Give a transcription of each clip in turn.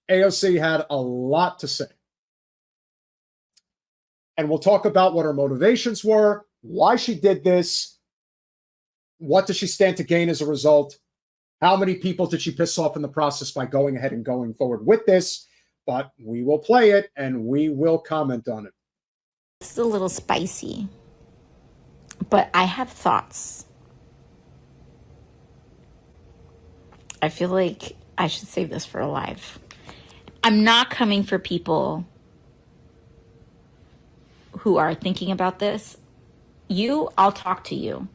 AOC had a lot to say. And we'll talk about what her motivations were, why she did this, what does she stand to gain as a result, how many people did she piss off in the process by going ahead and going forward with this. But we will play it and we will comment on it. This is a little spicy, but I have thoughts. I feel like I should save this for a live. I'm not coming for people who are thinking about this. I'll talk to you.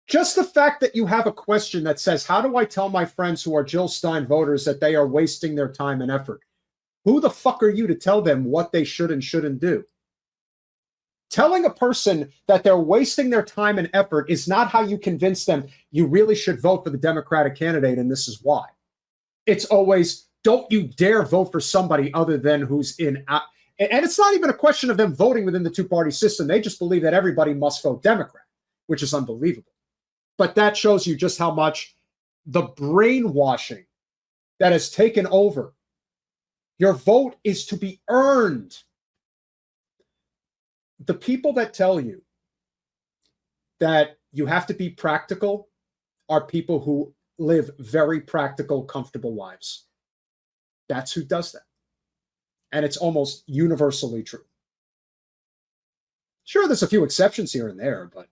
Just the fact that you have a question that says, how do I tell my friends who are Jill Stein voters that they are wasting their time and effort? Who the fuck are you to tell them what they should and shouldn't do? Telling a person that they're wasting their time and effort is not how you convince them you really should vote for the Democratic candidate, and this is why. It's always, don't you dare vote for somebody other than who's in. And it's not even a question of them voting within the two-party system. They just believe that everybody must vote Democrat, which is unbelievable. But that shows you just how much the brainwashing that has taken over. Your vote is to be earned. The people that tell you that you have to be practical are people who live very practical, comfortable lives. That's who does that. And it's almost universally true. Sure, there's a few exceptions here and there, but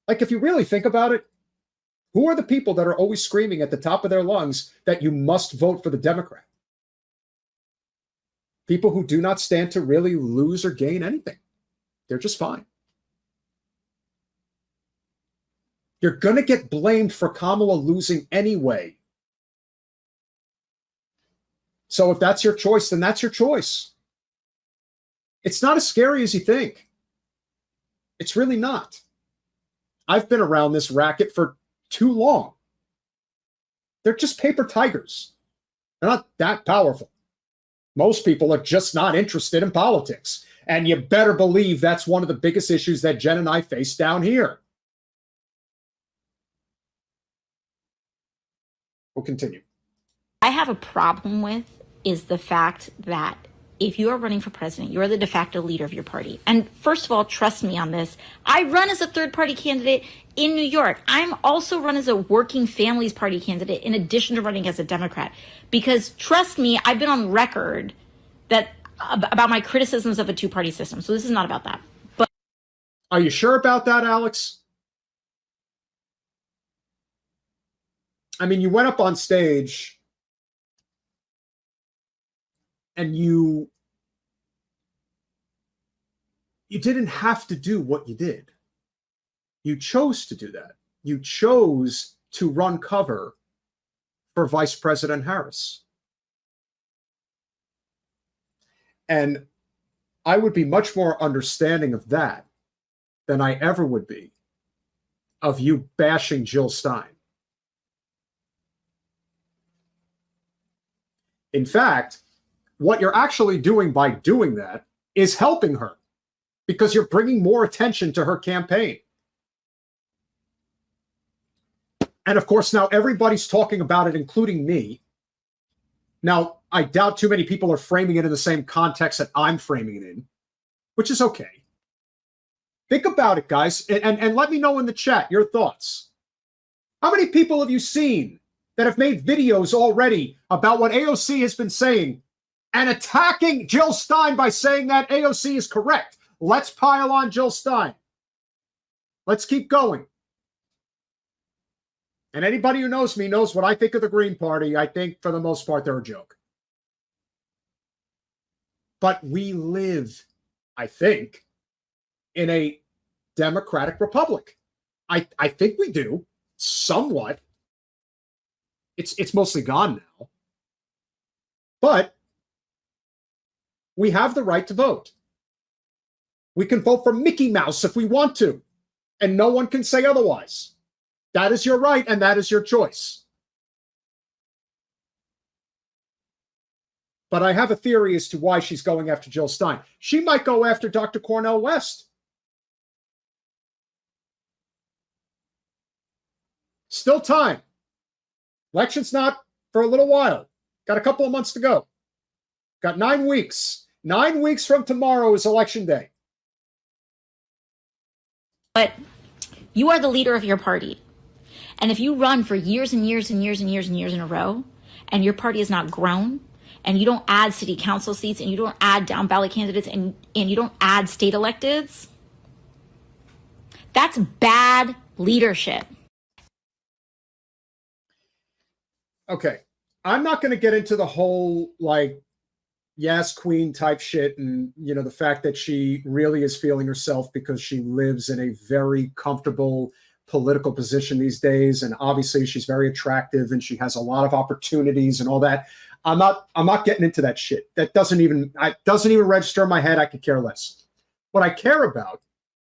like, if you really think about it, who are the people that are always screaming at the top of their lungs that you must vote for the Democrat? People who do not stand to really lose or gain anything. They're just fine. You're going to get blamed for Kamala losing anyway. So if that's your choice, then that's your choice. It's not as scary as you think. It's really not. I've been around this racket for too long. They're just paper tigers. They're not that powerful. Most people are just not interested in politics. And you better believe that's one of the biggest issues that Jen and I face down here. We'll continue. I have a problem with is the fact that if you are running for president, you are the de facto leader of your party. And first of all, trust me on this. I run as a third-party candidate in New York. I'm also run as a working families party candidate in addition to running as a Democrat. Because trust me, I've been on record that about my criticisms of a two-party system. So this is not about that. But are you sure about that, Alex? I mean, you went up on stage and you didn't have to do what you did. You chose to do that. You chose to run cover for Vice President Harris. And I would be much more understanding of that than I ever would be of you bashing Jill Stein. In fact, what you're actually doing by doing that is helping her because you're bringing more attention to her campaign. And of course, now everybody's talking about it, including me. Now, I doubt too many people are framing it in the same context that I'm framing it in, which is okay. Think about it, guys, and let me know in the chat your thoughts. How many people have you seen that have made videos already about what AOC has been saying and attacking Jill Stein by saying that AOC is correct? Let's pile on Jill Stein. Let's keep going. And anybody who knows me knows what I think of the Green Party. I think, for the most part, they're a joke. But we live, I think, in a democratic republic. I think we do, somewhat. It's mostly gone now. But we have the right to vote. We can vote for Mickey Mouse if we want to, and no one can say otherwise. That is your right, and that is your choice. But I have a theory as to why she's going after Jill Stein. She might go after Dr. Cornel West. Still time. Election's not for a little while. Got a couple of months to go. Got 9 weeks. 9 weeks from tomorrow is election day. But you are the leader of your party. And if you run for years and years and years and years and years in a row, and your party has not grown, and you don't add city council seats, and you don't add down ballot candidates, and you don't add state electeds, that's bad leadership. Okay. I'm not going to get into the whole, like, yes, queen type shit, and, you know, the fact that she really is feeling herself because she lives in a very comfortable political position these days, and obviously she's very attractive and she has a lot of opportunities and all that. I'm not getting into that shit. That doesn't even register in my head. I could care less. What I care about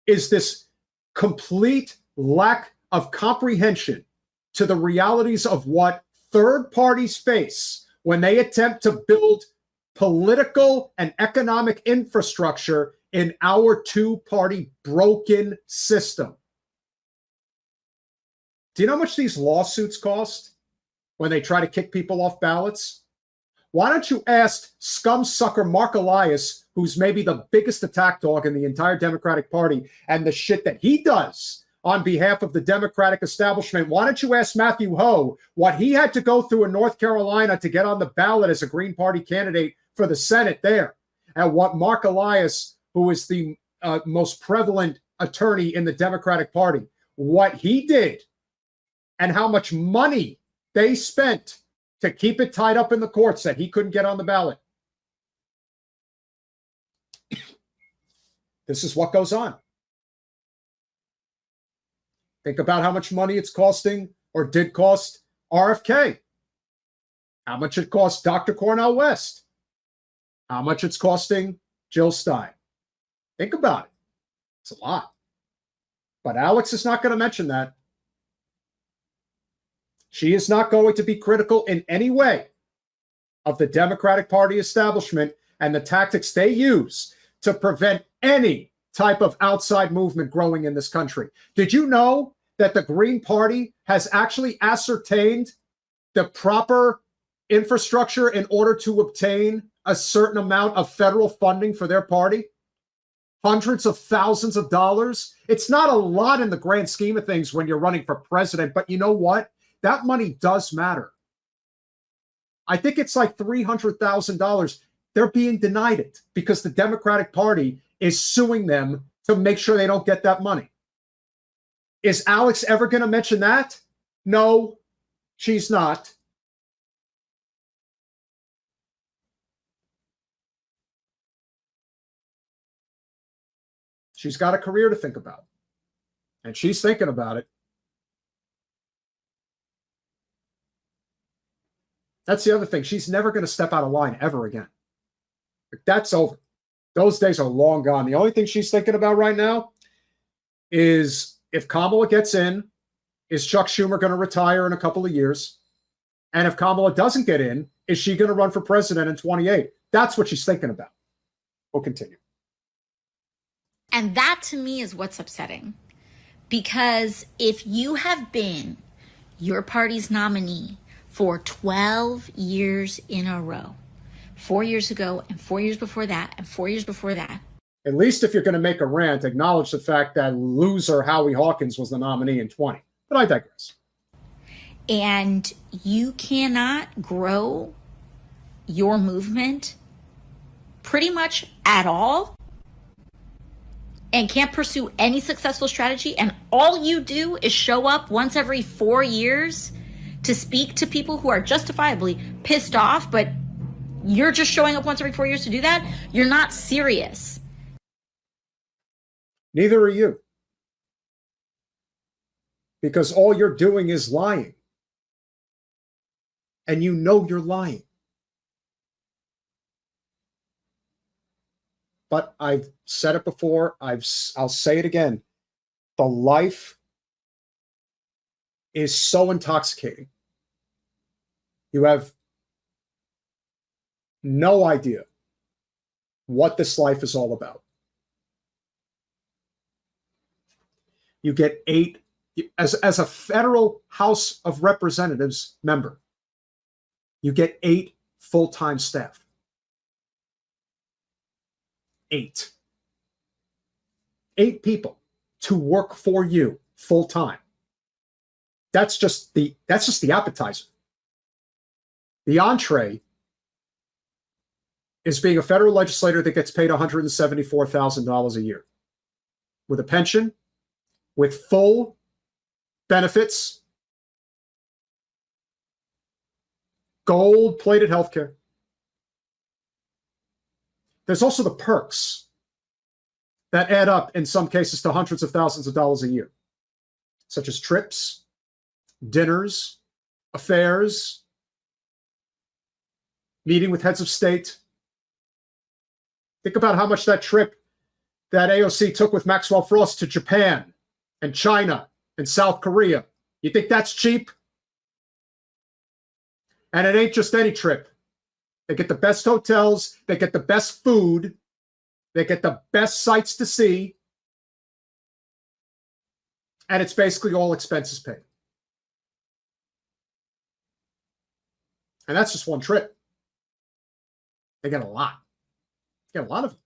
is this complete lack of comprehension to the realities of what third parties face when they attempt to build political and economic infrastructure in our two-party broken system. Do you know how much these lawsuits cost when they try to kick people off ballots? Why don't you ask scum sucker Mark Elias, who's maybe the biggest attack dog in the entire Democratic Party, and the shit that he does on behalf of the Democratic establishment? Why don't you ask Matthew Ho what he had to go through in North Carolina to get on the ballot as a Green Party candidate for the Senate there, and what Mark Elias, who is the most prevalent attorney in the Democratic Party, what he did and how much money they spent to keep it tied up in the courts that he couldn't get on the ballot. This is what goes on. Think about how much money it's costing, or did cost, RFK. How much it cost Dr. Cornel West. How much it's costing Jill Stein. Think about it. It's a lot. But Alex is not going to mention that. She is not going to be critical in any way of the Democratic Party establishment and the tactics they use to prevent any type of outside movement growing in this country. Did you know that the Green Party has actually ascertained the proper infrastructure in order to obtain a certain amount of federal funding for their party? Hundreds of thousands of dollars. It's not a lot in the grand scheme of things when you're running for president, but you know what? That money does matter. I think it's like $300,000. They're being denied it because the Democratic Party is suing them to make sure they don't get that money. Is Alex ever going to mention that? No, she's not. She's got a career to think about, and she's thinking about it. That's the other thing. She's never going to step out of line ever again. That's over. Those days are long gone. The only thing she's thinking about right now is, if Kamala gets in, is Chuck Schumer going to retire in a couple of years? And if Kamala doesn't get in, is she going to run for president in 28? That's what she's thinking about. We'll continue. And that to me is what's upsetting. Because if you have been your party's nominee for 12 years in a row, 4 years ago and 4 years before that and 4 years before that. At least if you're going to make a rant, acknowledge the fact that loser Howie Hawkins was the nominee in 20. But I digress. And you cannot grow your movement pretty much at all, and can't pursue any successful strategy, and all you do is show up once every 4 years to speak to people who are justifiably pissed off, but you're just showing up once every 4 years to do that, you're not serious. Neither are you. Because all you're doing is lying. And you know you're lying. But I've said it before, I'll say it again. The life is so intoxicating. You have no idea what this life is all about. You get as a federal House of Representatives member, You get 8 full-time staff. 8. 8 people to work for you full-time. That's just the appetizer. The entree is being a federal legislator that gets paid $174,000 a year with a pension, with full benefits, gold-plated healthcare. There's also the perks that add up in some cases to hundreds of thousands of dollars a year, such as trips, dinners, affairs, meeting with heads of state. Think about how much that trip that AOC took with Maxwell Frost to Japan and China and South Korea. You think that's cheap? And it ain't just any trip. They get the best hotels, they get the best food, they get the best sights to see, and it's basically all expenses paid. And that's just one trip. They get a lot. They get a lot of them.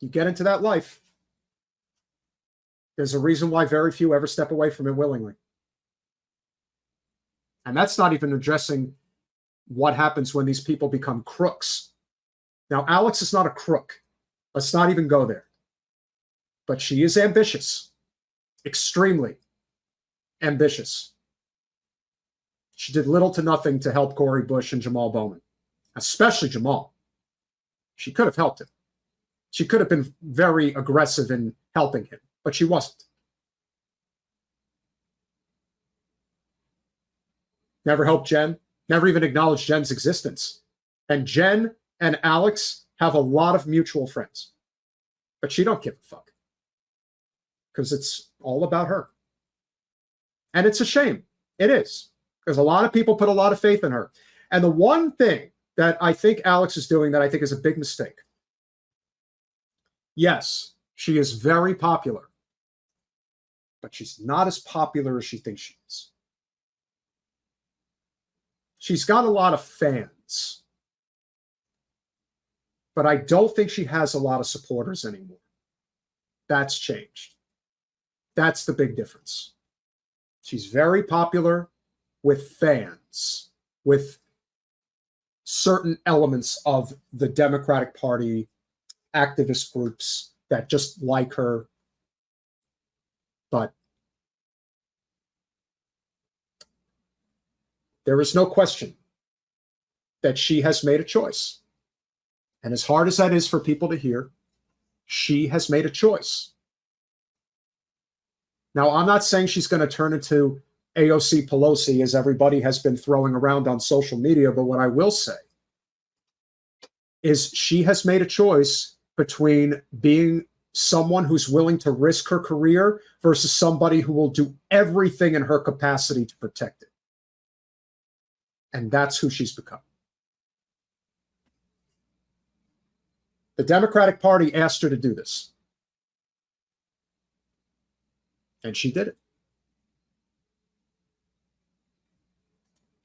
You get into that life, there's a reason why very few ever step away from it willingly. And that's not even addressing what happens when these people become crooks. Now, Alex is not a crook. Let's not even go there. But she is ambitious, extremely ambitious. She did little to nothing to help Cori Bush and Jamal Bowman, especially Jamal. She could have helped him. She could have been very aggressive in helping him, but she wasn't. Never helped Jen, never even acknowledged Jen's existence. And Jen and Alex have a lot of mutual friends, but she don't give a fuck because it's all about her. And it's a shame. It is, because a lot of people put a lot of faith in her. And the one thing that I think Alex is doing that I think is a big mistake. Yes, she is very popular, but she's not as popular as she thinks she is. She's got a lot of fans, but I don't think she has a lot of supporters anymore. That's changed. That's the big difference. She's very popular with fans, with certain elements of the Democratic Party, activist groups that just like her. But there is no question that she has made a choice. And as hard as that is for people to hear, she has made a choice. Now, I'm not saying she's going to turn into AOC Pelosi, as everybody has been throwing around on social media, but what I will say is she has made a choice between being someone who's willing to risk her career versus somebody who will do everything in her capacity to protect it. And that's who she's become. The Democratic Party asked her to do this. And she did it.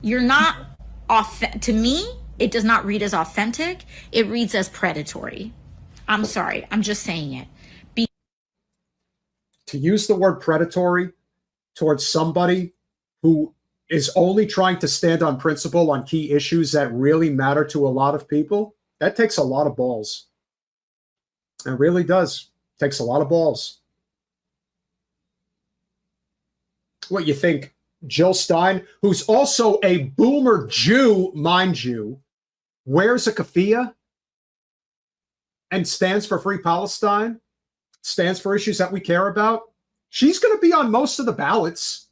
You're not to me, it does not read as authentic. It reads as predatory. I'm sorry. I'm just saying it. To use the word predatory towards somebody who is only trying to stand on principle on key issues that really matter to a lot of people, that takes a lot of balls. It really does. It takes a lot of balls. What you think, Jill Stein, who's also a boomer Jew, mind you, wears a keffiyeh and stands for free Palestine, stands for issues that we care about, she's going to be on most of the ballots.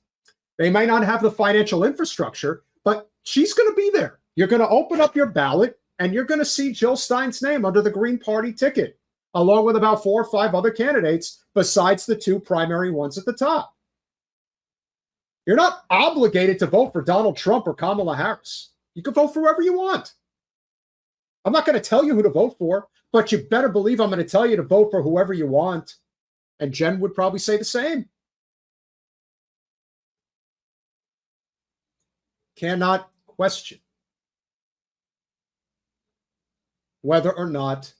They might not have the financial infrastructure, but she's going to be there. You're going to open up your ballot, and you're going to see Jill Stein's name under the Green Party ticket, along with about 4 or 5 other candidates besides the 2 primary ones at the top. You're not obligated to vote for Donald Trump or Kamala Harris. You can vote for whoever you want. I'm not going to tell you who to vote for, but you better believe I'm going to tell you to vote for whoever you want. And Jen would probably say the same. cannot question whether or not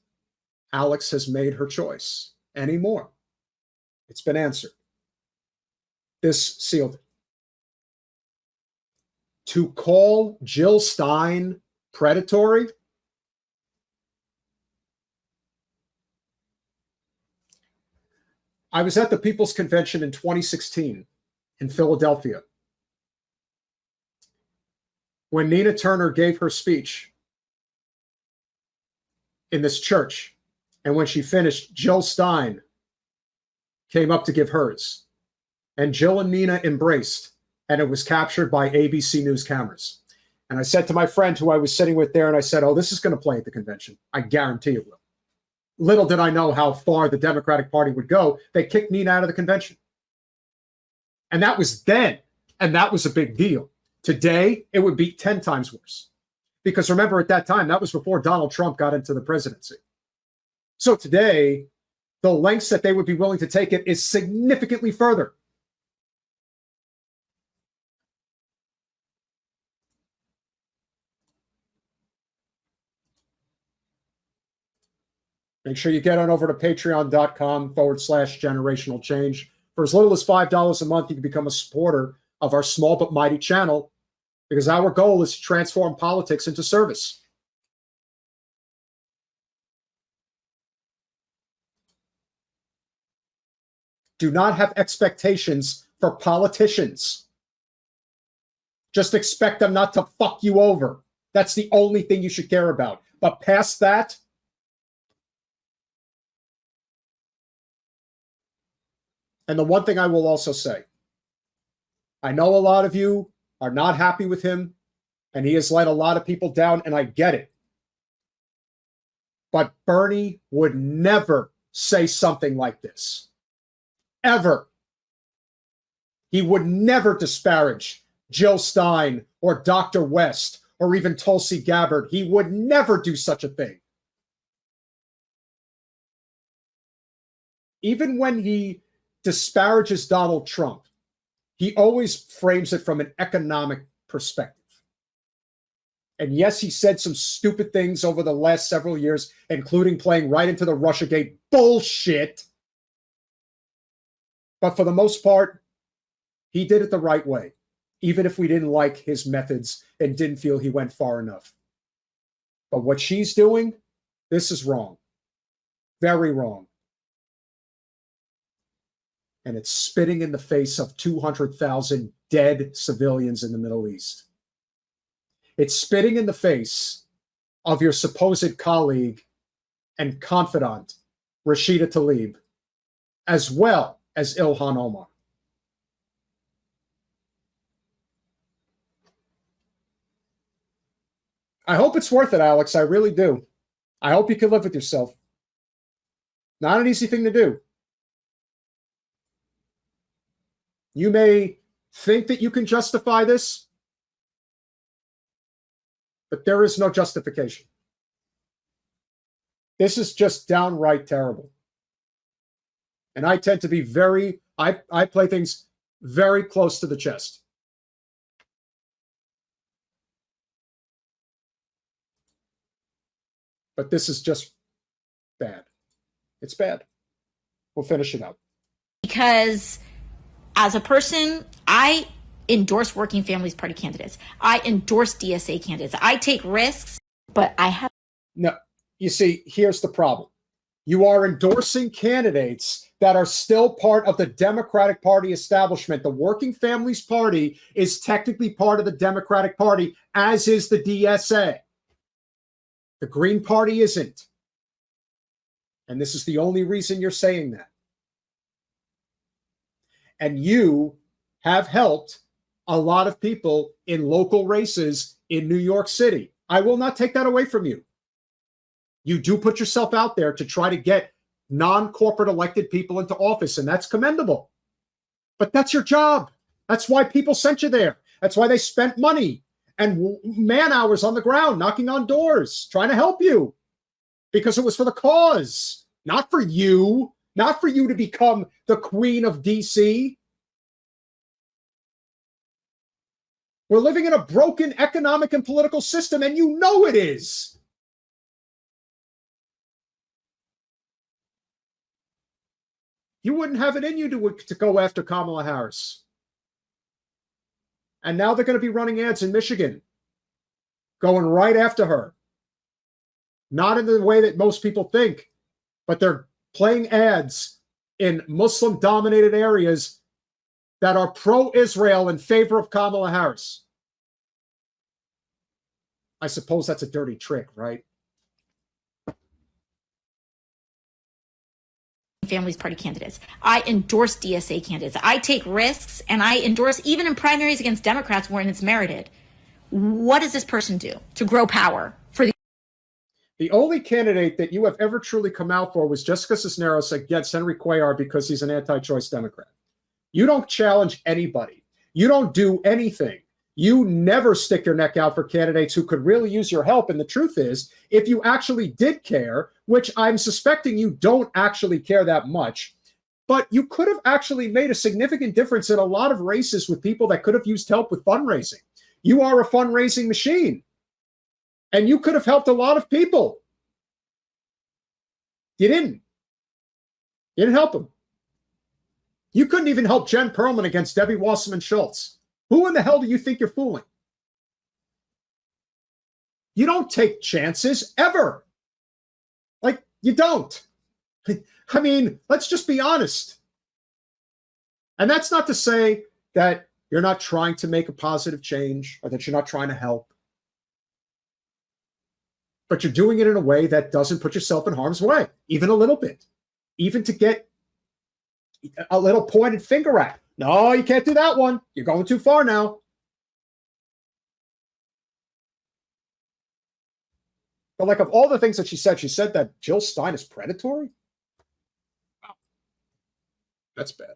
Alex has made her choice anymore. It's been answered. This sealed it. To call Jill Stein predatory, I was at the People's Convention in 2016 in Philadelphia when Nina Turner gave her speech in this church. And when she finished, Jill Stein came up to give hers. And Jill and Nina embraced, and it was captured by ABC News cameras. And I said to my friend who I was sitting with there, and I said, oh, this is going to play at the convention. I guarantee it will. Little did I know how far the Democratic Party would go. They kicked Nina out of the convention. And that was then, and that was a big deal. Today, it would be 10 times worse. Because remember, at that time, that was before Donald Trump got into the presidency. So today, the lengths that they would be willing to take it is significantly further. Make sure you get on over to patreon.com/generational change. For as little as $5 a month, you can become a supporter of our small but mighty channel, because our goal is to transform politics into service. Do not have expectations for politicians. Just expect them not to fuck you over. That's the only thing you should care about. But past that, and the one thing I will also say, I know a lot of you are not happy with him, and he has let a lot of people down, and I get it. But Bernie would never say something like this. Ever. He would never disparage Jill Stein or Dr. West or even Tulsi Gabbard. He would never do such a thing. Even when he disparages Donald Trump, he always frames it from an economic perspective. And yes, he said some stupid things over the last several years, including playing right into the Russiagate bullshit. But for the most part, he did it the right way, even if we didn't like his methods and didn't feel he went far enough. But what she's doing, this is wrong. Very wrong. And it's spitting in the face of 200,000 dead civilians in the Middle East. It's spitting in the face of your supposed colleague and confidant, Rashida Tlaib, as well as Ilhan Omar. I hope it's worth it, Alex. I really do. I hope you can live with yourself. Not an easy thing to do. You may think that you can justify this, but there is no justification. This is just downright terrible. And I tend to be I play things very close to the chest. But this is just bad. It's bad. We'll finish it out. Because as a person, I endorse Working Families Party candidates. I endorse DSA candidates. I take risks, but I have... No, you see, here's the problem. You are endorsing candidates that are still part of the Democratic Party establishment. The Working Families Party is technically part of the Democratic Party, as is the DSA. The Green Party isn't. And this is the only reason you're saying that. And you have helped a lot of people in local races in New York City. I will not take that away from you. You do put yourself out there to try to get non-corporate elected people into office, and that's commendable. But that's your job. That's why people sent you there. That's why they spent money and man hours on the ground, knocking on doors, trying to help you. Because it was for the cause, not for you. Not for you to become the queen of DC. We're living in a broken economic and political system, and you know it is. You wouldn't have it in you to go after Kamala Harris. And now they're going to be running ads in Michigan, going right after her. Not in the way that most people think, but they're playing ads in Muslim-dominated areas that are pro-Israel in favor of Kamala Harris. I suppose that's a dirty trick, right? Families Party candidates. I endorse DSA candidates. I take risks, and I endorse even in primaries against Democrats when it's merited. What does this person do to grow power for the only candidate that you have ever truly come out for was Jessica Cisneros against Henry Cuellar because he's an anti-choice Democrat. You don't challenge anybody. You don't do anything. You never stick your neck out for candidates who could really use your help. And the truth is, if you actually did care, which I'm suspecting you don't actually care that much, but you could have actually made a significant difference in a lot of races with people that could have used help with fundraising. You are a fundraising machine, and you could have helped a lot of people. You didn't. You didn't help them. You couldn't even help Jen Perlman against Debbie Wasserman Schultz. Who in the hell do you think you're fooling? You don't take chances ever. Like, you don't. I mean, let's just be honest. And that's not to say that you're not trying to make a positive change or that you're not trying to help. But you're doing it in a way that doesn't put yourself in harm's way, even a little bit. Even to get a little pointed finger at. No, you can't do that one. You're going too far now. But like, of all the things that she said that Jill Stein is predatory? Wow. That's bad.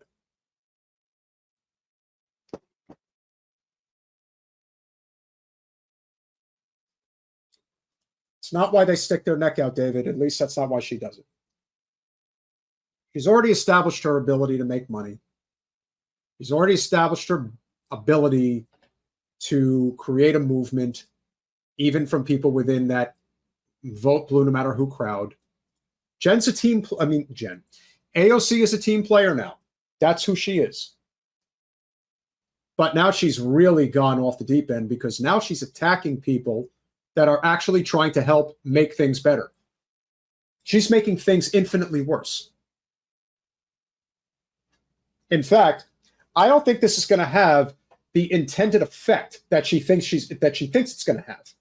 It's not why they stick their neck out, David. At least that's not why she does it. She's already established her ability to make money. She's already established her ability to create a movement, even from people within that vote blue no matter who crowd. Jen's a team. AOC is a team player now. That's who she is. But now she's really gone off the deep end because now she's attacking people that are actually trying to help make things better. She's making things infinitely worse. In fact, I don't think this is going to have the intended effect that she thinks it's going to have,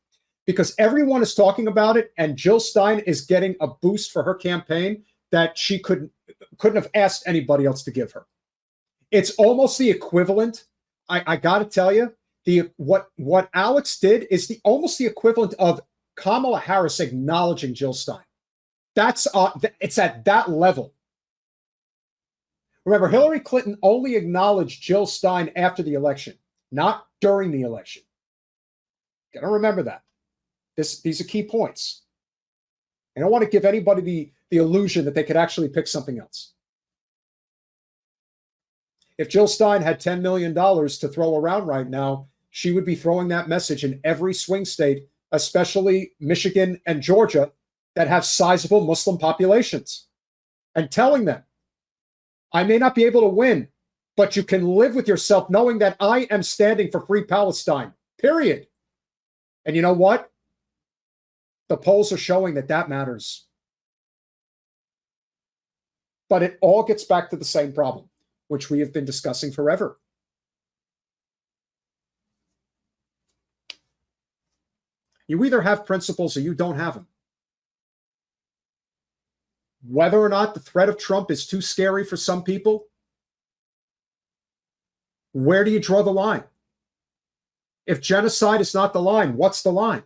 because everyone is talking about it, and Jill Stein is getting a boost for her campaign that she couldn't have asked anybody else to give her. It's almost the equivalent. I got to tell you, what Alex did is almost the equivalent of Kamala Harris acknowledging Jill Stein. It's at that level. Remember, Hillary Clinton only acknowledged Jill Stein after the election, not during the election. Got to remember that. These are key points. I don't want to give anybody the illusion that they could actually pick something else. If Jill Stein had $10 million to throw around right now, she would be throwing that message in every swing state, especially Michigan and Georgia, that have sizable Muslim populations, and telling them, I may not be able to win, but you can live with yourself knowing that I am standing for free Palestine, period. And you know what? The polls are showing that matters. But it all gets back to the same problem, which we have been discussing forever. You either have principles or you don't have them. Whether or not the threat of Trump is too scary for some people, where do you draw the line? If genocide is not the line, what's the line?